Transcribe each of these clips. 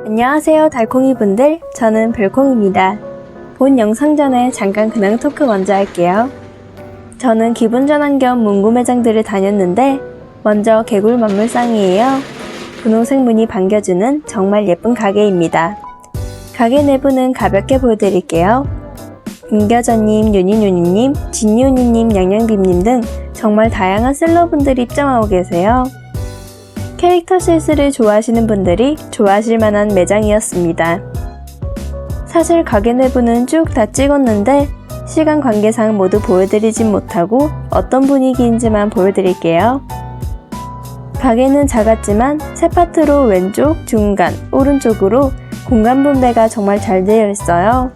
안녕하세요 달콩이 분들, 저는 별콩입니다. 본 영상 전에 잠깐 근황 토크 먼저 할게요. 저는 기분 전환 겸 문구 매장들을 다녔는데 먼저 개굴 만물상이에요. 분홍색 무늬 반겨주는 정말 예쁜 가게입니다. 가게 내부는 가볍게 보여드릴게요. 임겨전님, 유니유니님, 진유니님, 양양빔님 등 정말 다양한 셀러분들이 입점하고 계세요. 캐릭터 실스를 좋아하시는 분들이 좋아하실 만한 매장이었습니다. 사실 가게 내부는 쭉 다 찍었는데 시간 관계상 모두 보여드리진 못하고 어떤 분위기인지만 보여드릴게요. 가게는 작았지만 세 파트로 왼쪽, 중간, 오른쪽으로 공간 분배가 정말 잘 되어 있어요.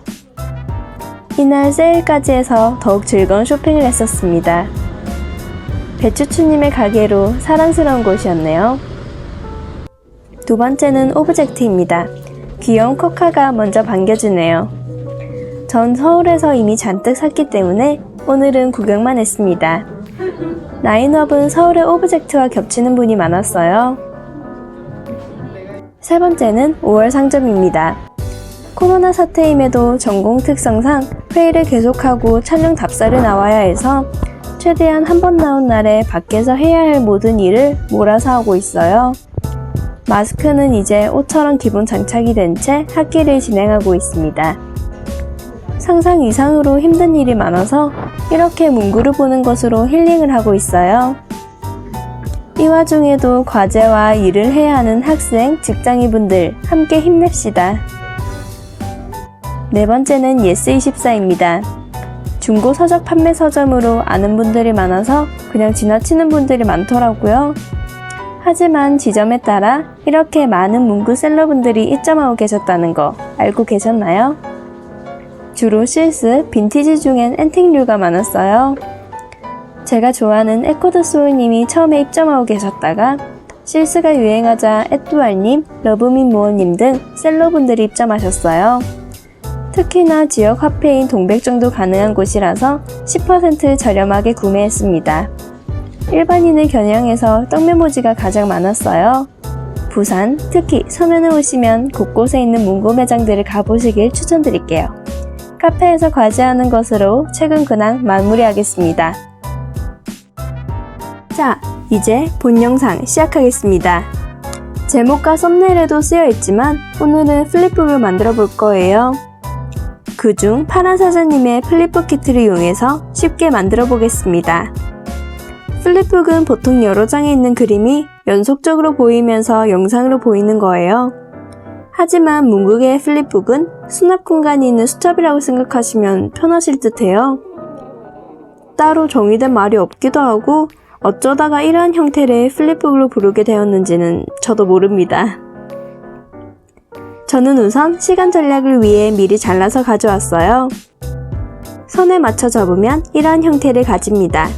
이날 세일까지 해서 더욱 즐거운 쇼핑을 했었습니다. 배추추님의 가게로 사랑스러운 곳이었네요. 두 번째는 오브젝트입니다. 귀여운 코카가 먼저 반겨주네요. 전 서울에서 이미 잔뜩 샀기 때문에 오늘은 구경만 했습니다. 라인업은 서울의 오브젝트와 겹치는 분이 많았어요. 세 번째는 5월 상점입니다. 코로나 사태임에도 전공 특성상 회의를 계속하고 촬영 답사를 나와야 해서 최대한 한 번 나온 날에 밖에서 해야 할 모든 일을 몰아서 하고 있어요. 마스크는 이제 옷처럼 기본 장착이 된 채 학기를 진행하고 있습니다. 상상 이상으로 힘든 일이 많아서 이렇게 문구를 보는 것으로 힐링을 하고 있어요. 이 와중에도 과제와 일을 해야 하는 학생, 직장인분들 함께 힘냅시다. 네 번째는 예스24입니다. 중고 서적 판매 서점으로 아는 분들이 많아서 그냥 지나치는 분들이 많더라고요. 하지만 지점에 따라 이렇게 많은 문구 셀러분들이 입점하고 계셨다는 거 알고 계셨나요? 주로 실스, 빈티지 중엔 앤틱류가 많았어요. 제가 좋아하는 에코드소울님이 처음에 입점하고 계셨다가 실스가 유행하자 에뚜알님, 러브민모어님 등 셀러분들이 입점하셨어요. 특히나 지역 화폐인 동백정도 가능한 곳이라서 10% 저렴하게 구매했습니다. 일반인을 겨냥해서 떡메모지가 가장 많았어요. 부산, 특히 서면에 오시면 곳곳에 있는 문구 매장들을 가보시길 추천드릴게요. 카페에서 과제하는 것으로 최근 근황 마무리하겠습니다. 자, 이제 본 영상 시작하겠습니다. 제목과 썸네일에도 쓰여 있지만 오늘은 플립북을 만들어 볼 거예요. 그중 파란사자님의 플립북 키트를 이용해서 쉽게 만들어 보겠습니다. 플립북은 보통 여러 장에 있는 그림이 연속적으로 보이면서 영상으로 보이는 거예요. 하지만 문구계의 플립북은 수납 공간이 있는 수첩이라고 생각하시면 편하실 듯해요. 따로 정의된 말이 없기도 하고 어쩌다가 이러한 형태를 플립북으로 부르게 되었는지는 저도 모릅니다. 저는 우선 시간 전략을 위해 미리 잘라서 가져왔어요. 선에 맞춰 접으면 이러한 형태를 가집니다.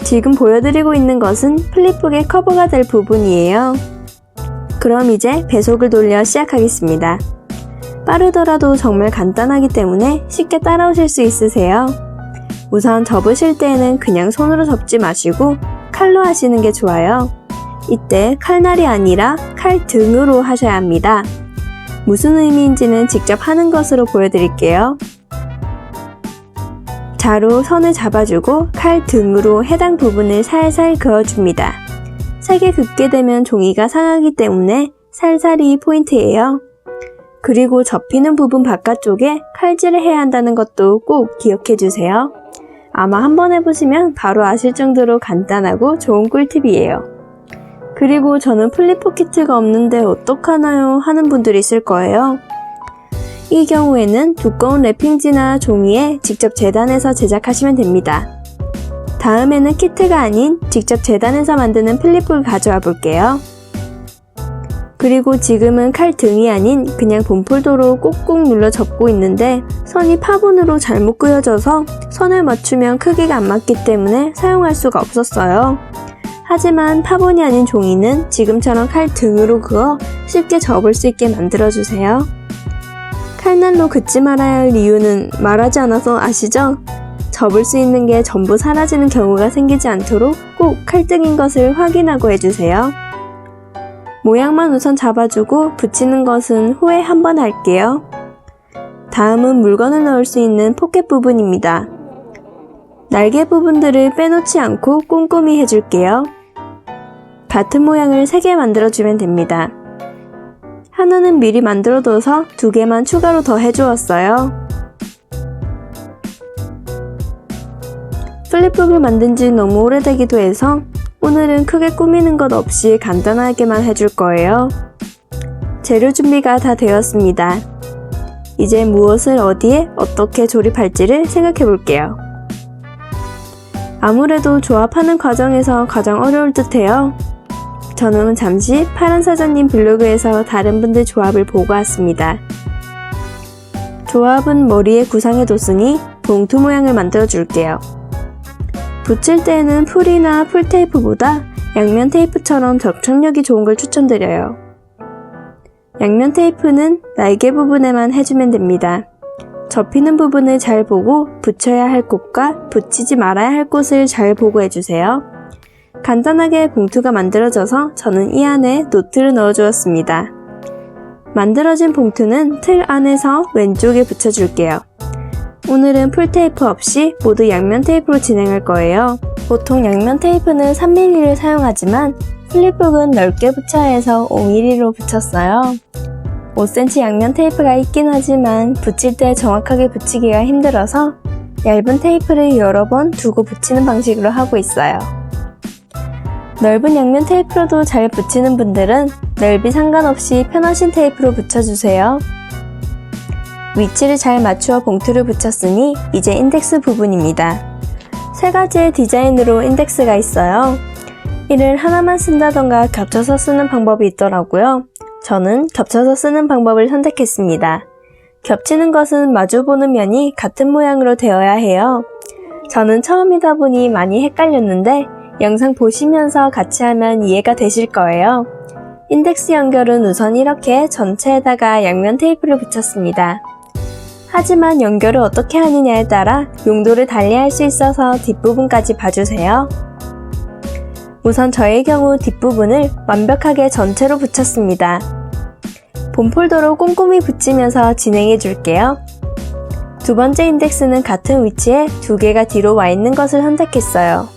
지금 보여드리고 있는 것은 플립북의 커버가 될 부분이에요. 그럼 이제 배속을 돌려 시작하겠습니다. 빠르더라도 정말 간단하기 때문에 쉽게 따라오실 수 있으세요. 우선 접으실 때에는 그냥 손으로 접지 마시고 칼로 하시는 게 좋아요. 이때 칼날이 아니라 칼등으로 하셔야 합니다. 무슨 의미인지는 직접 하는 것으로 보여드릴게요. 자로 선을 잡아주고 칼 등으로 해당 부분을 살살 그어줍니다. 세게 긋게 되면 종이가 상하기 때문에 살살이 포인트예요. 그리고 접히는 부분 바깥쪽에 칼질을 해야 한다는 것도 꼭 기억해주세요. 아마 한번 해보시면 바로 아실 정도로 간단하고 좋은 꿀팁이에요. 그리고 저는 플립북 키트가 없는데 어떡하나요 하는 분들이 있을 거예요. 이 경우에는 두꺼운 랩핑지나 종이에 직접 재단해서 제작하시면 됩니다. 다음에는 키트가 아닌 직접 재단해서 만드는 플립북을 가져와 볼게요. 그리고 지금은 칼등이 아닌 그냥 본폴더로 꾹꾹 눌러 접고 있는데 선이 파본으로 잘못 그려져서 선을 맞추면 크기가 안 맞기 때문에 사용할 수가 없었어요. 하지만 파본이 아닌 종이는 지금처럼 칼등으로 그어 쉽게 접을 수 있게 만들어주세요. 칼날로 긋지 말아야 할 이유는 말하지 않아서 아시죠? 접을 수 있는 게 전부 사라지는 경우가 생기지 않도록 꼭 칼등인 것을 확인하고 해주세요. 모양만 우선 잡아주고 붙이는 것은 후에 한번 할게요. 다음은 물건을 넣을 수 있는 포켓 부분입니다. 날개 부분들을 빼놓지 않고 꼼꼼히 해줄게요. 같은 모양을 3개 만들어주면 됩니다. 하나는 미리 만들어둬서 2개만 추가로 더 해주었어요. 플립북을 만든 지 너무 오래되기도 해서 오늘은 크게 꾸미는 것 없이 간단하게만 해줄 거예요. 재료 준비가 다 되었습니다. 이제 무엇을 어디에 어떻게 조립할지를 생각해 볼게요. 아무래도 조합하는 과정에서 가장 어려울 듯해요. 저는 잠시 파란사자님 블로그에서 다른 분들 조합을 보고 왔습니다. 조합은 머리에 구상해뒀으니 봉투 모양을 만들어 줄게요. 붙일 때에는 풀이나 풀테이프보다 양면 테이프처럼 접착력이 좋은 걸 추천드려요. 양면 테이프는 날개 부분에만 해주면 됩니다. 접히는 부분을 잘 보고 붙여야 할 곳과 붙이지 말아야 할 곳을 잘 보고 해주세요. 간단하게 봉투가 만들어져서 저는 이 안에 노트를 넣어주었습니다. 만들어진 봉투는 틀 안에서 왼쪽에 붙여줄게요. 오늘은 풀테이프 없이 모두 양면 테이프로 진행할 거예요. 보통 양면 테이프는 3mm를 사용하지만 플립북은 넓게 붙여야 해서 5mm로 붙였어요. 5cm 양면 테이프가 있긴 하지만 붙일 때 정확하게 붙이기가 힘들어서 얇은 테이프를 여러 번 두고 붙이는 방식으로 하고 있어요. 넓은 양면 테이프로도 잘 붙이는 분들은 넓이 상관없이 편하신 테이프로 붙여주세요. 위치를 잘 맞추어 봉투를 붙였으니 이제 인덱스 부분입니다. 3가지의 디자인으로 인덱스가 있어요. 이를 하나만 쓴다던가 겹쳐서 쓰는 방법이 있더라고요. 저는 겹쳐서 쓰는 방법을 선택했습니다. 겹치는 것은 마주보는 면이 같은 모양으로 되어야 해요. 저는 처음이다 보니 많이 헷갈렸는데 영상 보시면서 같이 하면 이해가 되실 거예요. 인덱스 연결은 우선 이렇게 전체에다가 양면 테이프를 붙였습니다. 하지만 연결을 어떻게 하느냐에 따라 용도를 달리할 수 있어서 뒷부분까지 봐주세요. 우선 저의 경우 뒷부분을 완벽하게 전체로 붙였습니다. 본 폴더로 꼼꼼히 붙이면서 진행해 줄게요. 두 번째 인덱스는 같은 위치에 2개가 뒤로 와 있는 것을 선택했어요.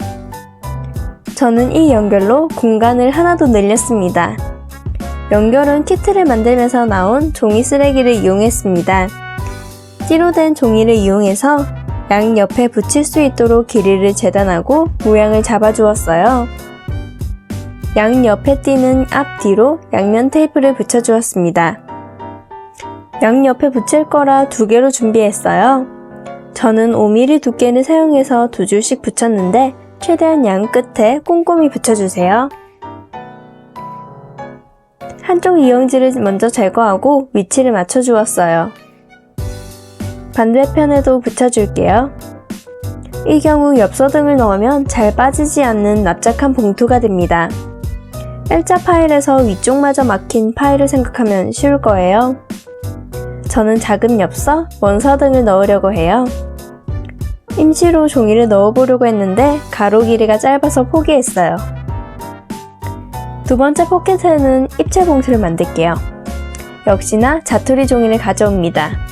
저는 이 연결로 공간을 하나 더 늘렸습니다. 연결은 키트를 만들면서 나온 종이 쓰레기를 이용했습니다. 띠로 된 종이를 이용해서 양 옆에 붙일 수 있도록 길이를 재단하고 모양을 잡아주었어요. 양 옆에 띠는 앞뒤로 양면 테이프를 붙여주었습니다. 양 옆에 붙일 거라 2개로 준비했어요. 저는 5mm 두께를 사용해서 2줄씩 붙였는데 최대한 양 끝에 꼼꼼히 붙여주세요. 한쪽 이용지를 먼저 제거하고 위치를 맞춰주었어요. 반대편에도 붙여줄게요. 이 경우 엽서등을 넣으면 잘 빠지지 않는 납작한 봉투가 됩니다. 일자 파일에서 위쪽마저 막힌 파일을 생각하면 쉬울 거예요. 저는 작은 엽서, 원서 등을 넣으려고 해요. 임시로 종이를 넣어보려고 했는데 가로 길이가 짧아서 포기했어요. 두 번째 포켓에는 입체 봉투를 만들게요. 역시나 자투리 종이를 가져옵니다.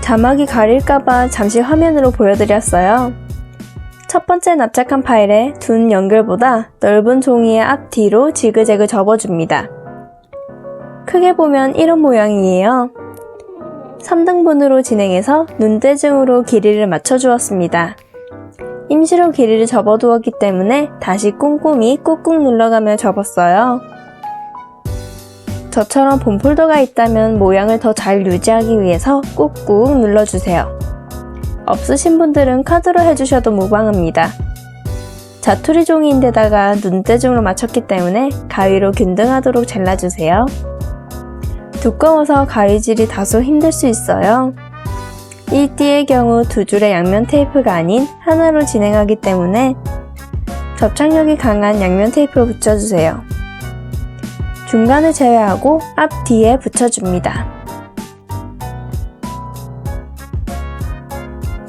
자막이 가릴까봐 잠시 화면으로 보여드렸어요. 첫 번째 납작한 파일에 둔 연결보다 넓은 종이의 앞뒤로 지그재그 접어줍니다. 크게 보면 이런 모양이에요. 3등분으로 진행해서 눈대중으로 길이를 맞춰주었습니다. 임시로 길이를 접어두었기 때문에 다시 꼼꼼히 꾹꾹 눌러가며 접었어요. 저처럼 본 폴더가 있다면 모양을 더 잘 유지하기 위해서 꾹꾹 눌러주세요. 없으신 분들은 카드로 해주셔도 무방합니다. 자투리 종이인데다가 눈대중으로 맞췄기 때문에 가위로 균등하도록 잘라주세요. 두꺼워서 가위질이 다소 힘들 수 있어요. 이 띠의 경우 2줄의 양면 테이프가 아닌 하나로 진행하기 때문에 접착력이 강한 양면 테이프로 붙여주세요. 중간을 제외하고 앞뒤에 붙여줍니다.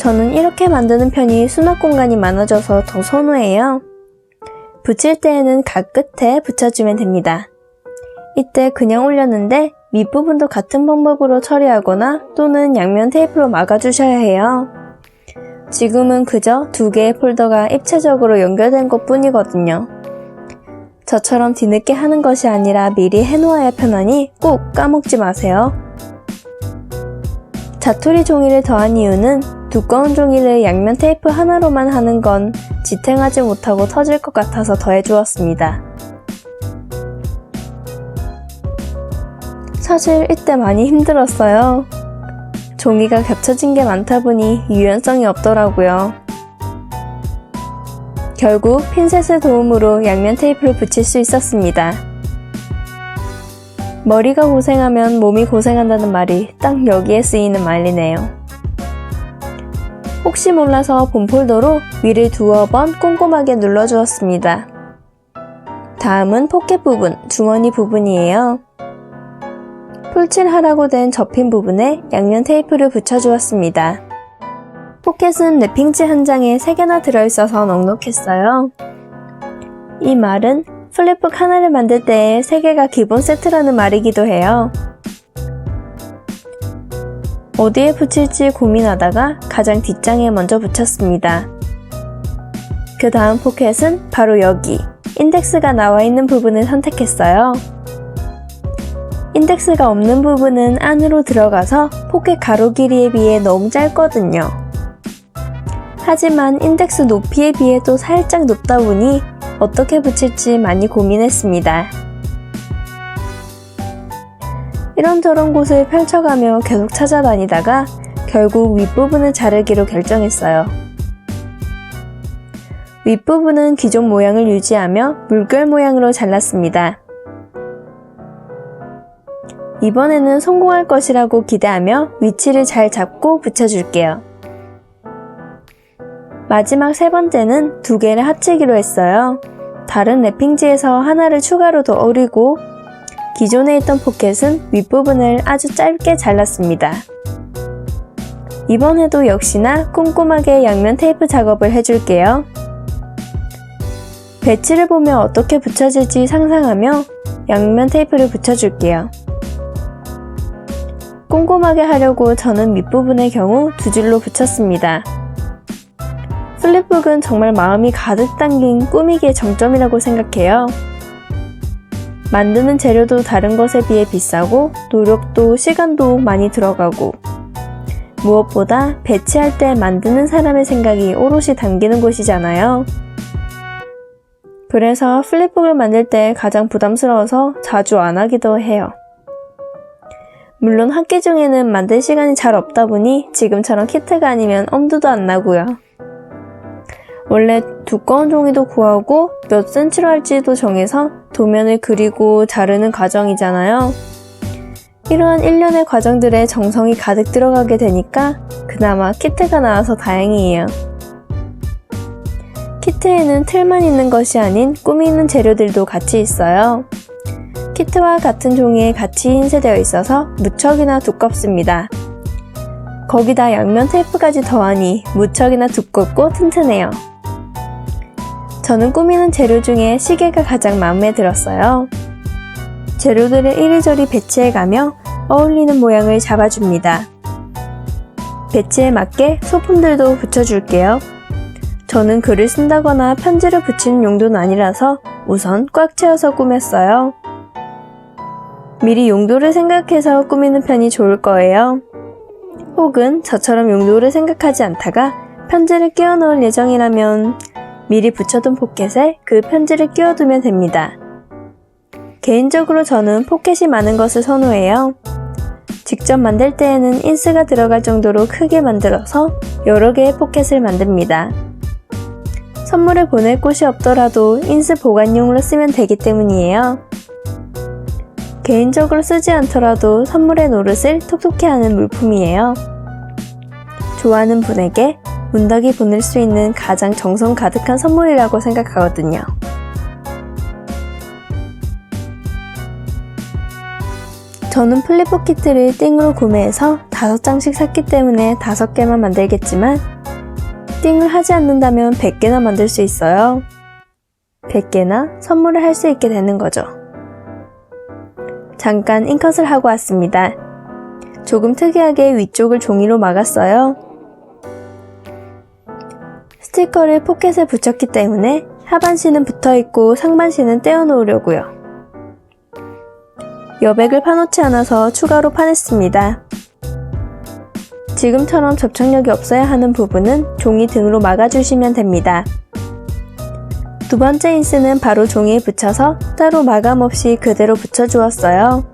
저는 이렇게 만드는 편이 수납 공간이 많아져서 더 선호해요. 붙일 때에는 각 끝에 붙여주면 됩니다. 이때 그냥 올렸는데 밑부분도 같은 방법으로 처리하거나 또는 양면 테이프로 막아주셔야 해요. 지금은 그저 두 개의 폴더가 입체적으로 연결된 것 뿐이거든요. 저처럼 뒤늦게 하는 것이 아니라 미리 해놓아야 편하니 꼭 까먹지 마세요. 자투리 종이를 더한 이유는 두꺼운 종이를 양면 테이프 하나로만 하는 건 지탱하지 못하고 터질 것 같아서 더해주었습니다. 사실 이때 많이 힘들었어요. 종이가 겹쳐진 게 많다 보니 유연성이 없더라고요. 결국 핀셋의 도움으로 양면 테이프를 붙일 수 있었습니다. 머리가 고생하면 몸이 고생한다는 말이 딱 여기에 쓰이는 말이네요. 혹시 몰라서 본 폴더로 위를 두어 번 꼼꼼하게 눌러주었습니다. 다음은 포켓 부분, 주머니 부분이에요. 풀칠하라고 된 접힌 부분에 양면 테이프를 붙여주었습니다. 포켓은 랩핑지 한 장에 3개나 들어있어서 넉넉했어요. 이 말은 플립북 하나를 만들 때 3개가 기본 세트라는 말이기도 해요. 어디에 붙일지 고민하다가 가장 뒷장에 먼저 붙였습니다. 그 다음 포켓은 바로 여기, 인덱스가 나와 있는 부분을 선택했어요. 인덱스가 없는 부분은 안으로 들어가서 포켓 가로 길이에 비해 너무 짧거든요. 하지만 인덱스 높이에 비해 또 살짝 높다 보니 어떻게 붙일지 많이 고민했습니다. 이런저런 곳을 펼쳐가며 계속 찾아다니다가 결국 윗부분을 자르기로 결정했어요. 윗부분은 기존 모양을 유지하며 물결 모양으로 잘랐습니다. 이번에는 성공할 것이라고 기대하며 위치를 잘 잡고 붙여줄게요. 마지막 3번째는 2개를 합치기로 했어요. 다른 랩핑지에서 하나를 추가로 더 오리고 기존에 있던 포켓은 윗부분을 아주 짧게 잘랐습니다. 이번에도 역시나 꼼꼼하게 양면 테이프 작업을 해줄게요. 배치를 보며 어떻게 붙여질지 상상하며 양면 테이프를 붙여줄게요. 꼼꼼하게 하려고 저는 밑부분의 경우 2줄로 붙였습니다. 플립북은 정말 마음이 가득 담긴 꾸미기의 정점이라고 생각해요. 만드는 재료도 다른 것에 비해 비싸고 노력도 시간도 많이 들어가고 무엇보다 배치할 때 만드는 사람의 생각이 오롯이 담기는 곳이잖아요. 그래서 플립북을 만들 때 가장 부담스러워서 자주 안 하기도 해요. 물론 학기 중에는 만들 시간이 잘 없다 보니 지금처럼 키트가 아니면 엄두도 안 나고요. 원래 두꺼운 종이도 구하고 몇 센치로 할지도 정해서 도면을 그리고 자르는 과정이잖아요. 이러한 일련의 과정들에 정성이 가득 들어가게 되니까 그나마 키트가 나와서 다행이에요. 키트에는 틀만 있는 것이 아닌 꾸미는 재료들도 같이 있어요. 키트와 같은 종이에 같이 인쇄되어 있어서 무척이나 두껍습니다. 거기다 양면 테이프까지 더하니 무척이나 두껍고 튼튼해요. 저는 꾸미는 재료 중에 시계가 가장 마음에 들었어요. 재료들을 이리저리 배치해가며 어울리는 모양을 잡아줍니다. 배치에 맞게 소품들도 붙여줄게요. 저는 글을 쓴다거나 편지를 붙이는 용도는 아니라서 우선 꽉 채워서 꾸몄어요. 미리 용도를 생각해서 꾸미는 편이 좋을 거예요. 혹은 저처럼 용도를 생각하지 않다가 편지를 끼워 넣을 예정이라면 미리 붙여둔 포켓에 그 편지를 끼워두면 됩니다. 개인적으로 저는 포켓이 많은 것을 선호해요. 직접 만들 때에는 인스가 들어갈 정도로 크게 만들어서 여러 개의 포켓을 만듭니다. 선물을 보낼 곳이 없더라도 인스 보관용으로 쓰면 되기 때문이에요. 개인적으로 쓰지 않더라도 선물의 노릇을 톡톡히 하는 물품이에요. 좋아하는 분에게 문덕이 보낼 수 있는 가장 정성 가득한 선물이라고 생각하거든요. 저는 플립북 키트를 띵으로 구매해서 5장씩 샀기 때문에 5개만 만들겠지만 띵을 하지 않는다면 100개나 만들 수 있어요. 100개나 선물을 할 수 있게 되는 거죠. 잠깐 인컷을 하고 왔습니다. 조금 특이하게 위쪽을 종이로 막았어요. 스티커를 포켓에 붙였기 때문에 하반신은 붙어있고 상반신은 떼어놓으려고요. 여백을 파놓지 않아서 추가로 파냈습니다. 지금처럼 접착력이 없어야 하는 부분은 종이 등으로 막아주시면 됩니다. 두 번째 인스는 바로 종이에 붙여서 따로 마감 없이 그대로 붙여주었어요.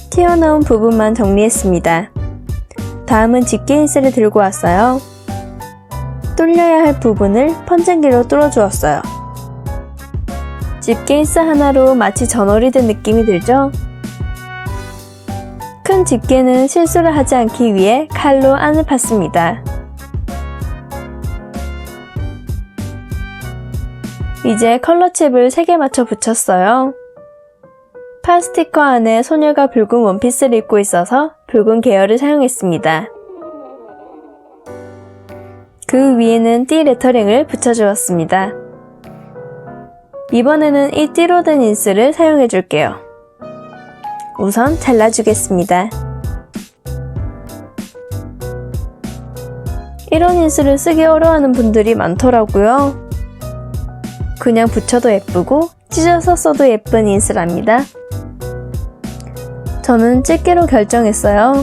튀어나온 부분만 정리했습니다. 다음은 집게 인스를 들고 왔어요. 뚫려야 할 부분을 펀쟁기로 뚫어주었어요. 집게 인스 하나로 마치 전월이 된 느낌이 들죠? 큰 집게는 실수를 하지 않기 위해 칼로 안을 팠습니다. 이제 컬러칩을 3개 맞춰 붙였어요. 파 스티커 안에 소녀가 붉은 원피스를 입고 있어서 붉은 계열을 사용했습니다. 그 위에는 띠 레터링을 붙여주었습니다. 이번에는 이 띠로 된 인스를 사용해줄게요. 우선 잘라주겠습니다. 이런 인스를 쓰기 어려워하는 분들이 많더라고요. 그냥 붙여도 예쁘고 찢어서 써도 예쁜 인스랍니다. 저는 집게로 결정했어요.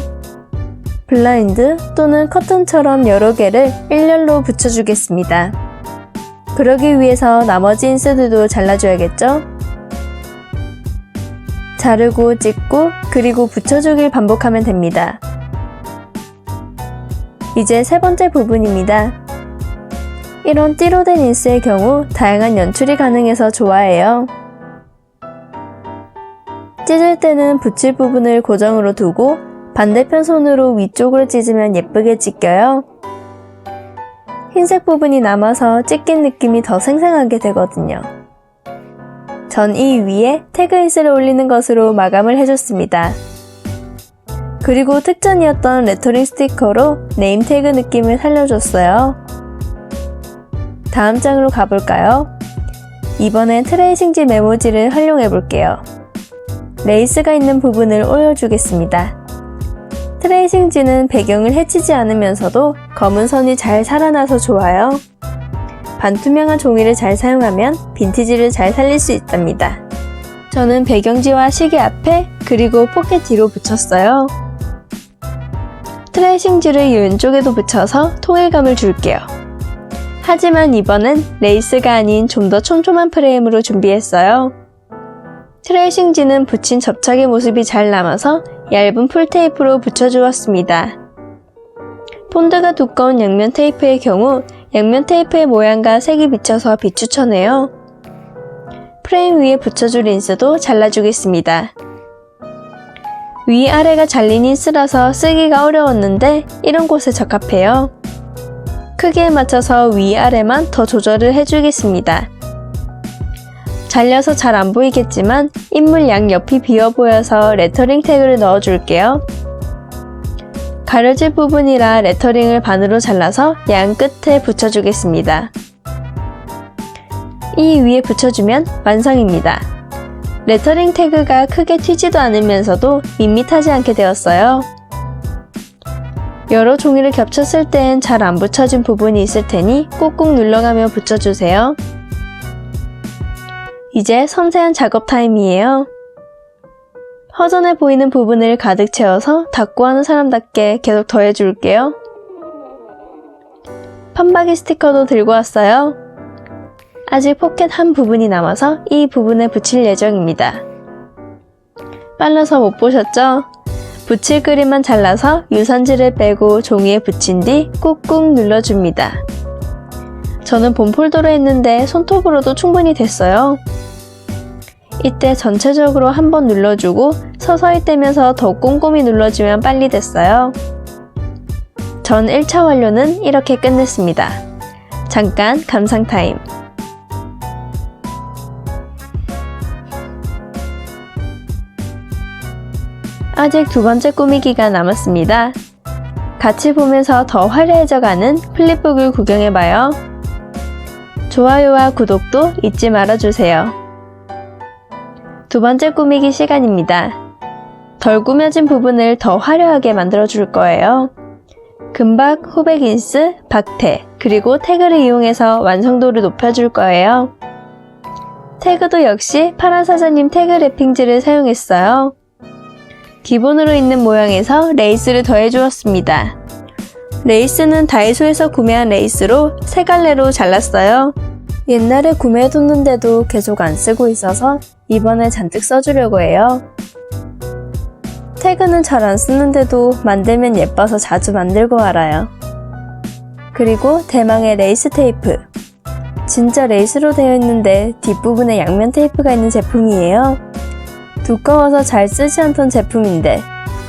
블라인드 또는 커튼처럼 여러 개를 일렬로 붙여주겠습니다. 그러기 위해서 나머지 인스들도 잘라줘야겠죠? 자르고 찢고 그리고 붙여주길 반복하면 됩니다. 이제 세 번째 부분입니다. 이런 띠로 된 인스의 경우 다양한 연출이 가능해서 좋아해요. 찢을 때는 붙일 부분을 고정으로 두고 반대편 손으로 위쪽으로 찢으면 예쁘게 찢겨요. 흰색 부분이 남아서 찢긴 느낌이 더 생생하게 되거든요. 전 이 위에 태그 인스를 올리는 것으로 마감을 해줬습니다. 그리고 특전이었던 레터링 스티커로 네임 태그 느낌을 살려줬어요. 다음 장으로 가볼까요? 이번엔 트레이싱지 메모지를 활용해볼게요. 레이스가 있는 부분을 올려주겠습니다. 트레이싱지는 배경을 해치지 않으면서도 검은 선이 잘 살아나서 좋아요. 반투명한 종이를 잘 사용하면 빈티지를 잘 살릴 수 있답니다. 저는 배경지와 시계 앞에 그리고 포켓 뒤로 붙였어요. 트레이싱지를 왼쪽에도 붙여서 통일감을 줄게요. 하지만 이번엔 레이스가 아닌 좀 더 촘촘한 프레임으로 준비했어요. 트레이싱지는 붙인 접착의 모습이 잘 남아서 얇은 풀테이프로 붙여주었습니다. 폰드가 두꺼운 양면 테이프의 경우 양면 테이프의 모양과 색이 비쳐서 비추천해요. 프레임 위에 붙여줄 인스도 잘라주겠습니다. 위아래가 잘린 인스라서 쓰기가 어려웠는데 이런 곳에 적합해요. 크기에 맞춰서 위아래만 더 조절을 해주겠습니다. 잘려서 잘 안 보이겠지만 인물 양옆이 비어 보여서 레터링 태그를 넣어줄게요. 가려질 부분이라 레터링을 반으로 잘라서 양 끝에 붙여주겠습니다. 이 위에 붙여주면 완성입니다. 레터링 태그가 크게 튀지도 않으면서도 밋밋하지 않게 되었어요. 여러 종이를 겹쳤을 땐 잘 안 붙여진 부분이 있을 테니 꾹꾹 눌러가며 붙여주세요. 이제 섬세한 작업 타임이에요. 허전해 보이는 부분을 가득 채워서 닦고 하는 사람답게 계속 더해줄게요. 판박이 스티커도 들고 왔어요. 아직 포켓 한 부분이 남아서 이 부분에 붙일 예정입니다. 빨라서 못 보셨죠? 붙일 그림만 잘라서 유선지를 빼고 종이에 붙인 뒤 꾹꾹 눌러줍니다. 저는 봄폴더로 했는데 손톱으로도 충분히 됐어요. 이때 전체적으로 한번 눌러주고 서서히 떼면서 더 꼼꼼히 눌러주면 빨리 됐어요. 전 1차 완료는 이렇게 끝냈습니다. 잠깐 감상 타임. 아직 두 번째 꾸미기가 남았습니다. 같이 보면서 더 화려해져가는 플립북을 구경해봐요. 좋아요와 구독도 잊지 말아주세요. 두 번째 꾸미기 시간입니다. 덜 꾸며진 부분을 더 화려하게 만들어줄 거예요. 금박, 호백인스, 박테, 그리고 태그를 이용해서 완성도를 높여줄 거예요. 태그도 역시 파란사자님 태그 랩핑지를 사용했어요. 기본으로 있는 모양에서 레이스를 더해주었습니다. 레이스는 다이소에서 구매한 레이스로 3갈래로 잘랐어요. 옛날에 구매해뒀는데도 계속 안 쓰고 있어서 이번에 잔뜩 써주려고 해요. 태그는 잘 안 쓰는데도 만들면 예뻐서 자주 만들고 말아요. 그리고 대망의 레이스 테이프. 진짜 레이스로 되어 있는데 뒷부분에 양면 테이프가 있는 제품이에요. 두꺼워서 잘 쓰지 않던 제품인데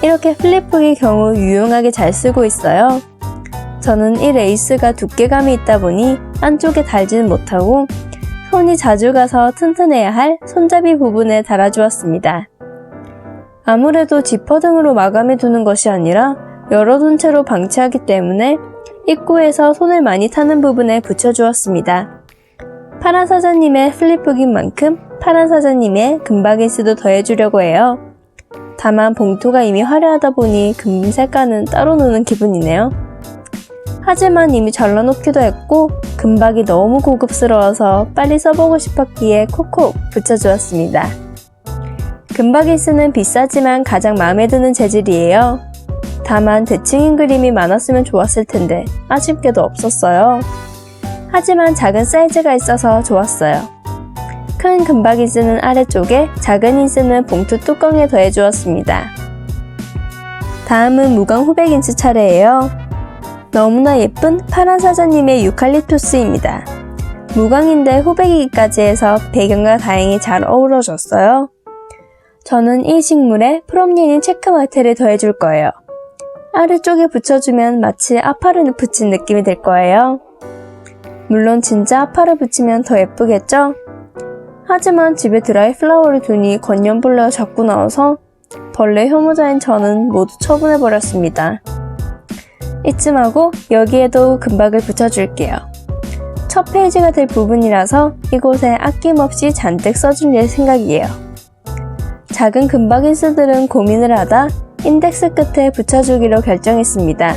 이렇게 플립북의 경우 유용하게 잘 쓰고 있어요. 저는 이 레이스가 두께감이 있다 보니 안쪽에 달지는 못하고 손이 자주 가서 튼튼해야 할 손잡이 부분에 달아주었습니다. 아무래도 지퍼 등으로 마감해 두는 것이 아니라 열어둔 채로 방치하기 때문에 입구에서 손을 많이 타는 부분에 붙여주었습니다. 파란사자님의 플립북인 만큼 파란사자님의 금박인스도 더해주려고 해요. 다만 봉투가 이미 화려하다 보니 금 색깔은 따로 노는 기분이네요. 하지만 이미 잘라놓기도 했고 금박이 너무 고급스러워서 빨리 써보고 싶었기에 콕콕 붙여주었습니다. 금박인스는 비싸지만 가장 마음에 드는 재질이에요. 다만 대칭인 그림이 많았으면 좋았을 텐데 아쉽게도 없었어요. 하지만 작은 사이즈가 있어서 좋았어요. 큰 금박인스는 아래쪽에, 작은 인스는 봉투 뚜껑에 더해주었습니다. 다음은 무광 호백인스 차례예요. 너무나 예쁜 파란사자님의 유칼립투스입니다. 무광인데 호백이기까지 해서 배경과 다행히 잘 어우러졌어요. 저는 이 식물에 프롬리닌 체크마테를 더해줄 거예요. 아래쪽에 붙여주면 마치 아파를 붙인 느낌이 될 거예요. 물론 진짜 아파를 붙이면 더 예쁘겠죠? 하지만 집에 드라이 플라워를 두니 건연벌레가 자꾸 나와서 벌레 혐오자인 저는 모두 처분해버렸습니다. 이쯤 하고 여기에도 금박을 붙여줄게요. 첫 페이지가 될 부분이라서 이곳에 아낌없이 잔뜩 써줄 생각이에요. 작은 금박인스들은 고민을 하다 인덱스 끝에 붙여주기로 결정했습니다.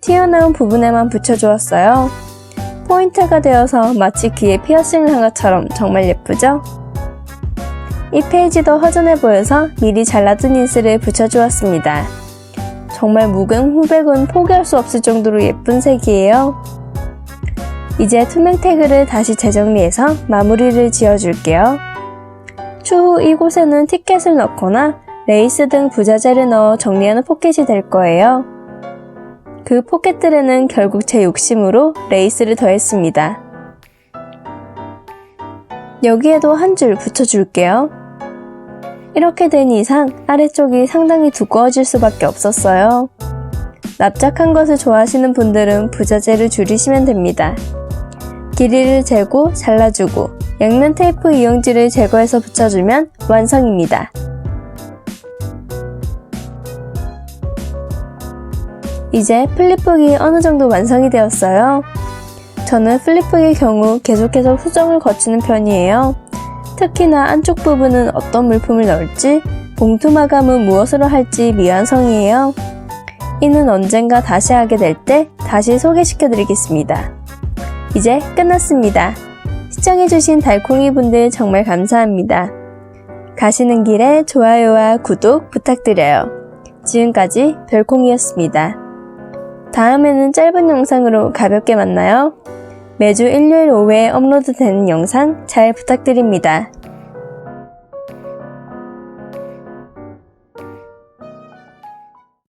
튀어나온 부분에만 붙여주었어요. 포인트가 되어서 마치 귀에 피어싱을 한 것처럼 정말 예쁘죠? 이 페이지도 허전해 보여서 미리 잘라둔 인스를 붙여주었습니다. 정말 무광 호백은 포기할 수 없을 정도로 예쁜 색이에요. 이제 투명 태그를 다시 재정리해서 마무리를 지어줄게요. 추후 이곳에는 티켓을 넣거나 레이스 등 부자재를 넣어 정리하는 포켓이 될 거예요. 그 포켓들에는 결국 제 욕심으로 레이스를 더했습니다. 여기에도 한 줄 붙여줄게요. 이렇게 된 이상 아래쪽이 상당히 두꺼워질 수밖에 없었어요. 납작한 것을 좋아하시는 분들은 부자재를 줄이시면 됩니다. 길이를 재고 잘라주고 양면 테이프 이용지를 제거해서 붙여주면 완성입니다. 이제 플립북이 어느 정도 완성이 되었어요. 저는 플립북의 경우 계속해서 수정을 거치는 편이에요. 특히나 안쪽 부분은 어떤 물품을 넣을지, 봉투 마감은 무엇으로 할지 미완성이에요. 이는 언젠가 다시 하게 될 때 다시 소개시켜 드리겠습니다. 이제 끝났습니다. 시청해주신 달콩이 분들 정말 감사합니다. 가시는 길에 좋아요와 구독 부탁드려요. 지금까지 별콩이었습니다. 다음에는 짧은 영상으로 가볍게 만나요. 매주 일요일 오후에 업로드되는 영상 잘 부탁드립니다.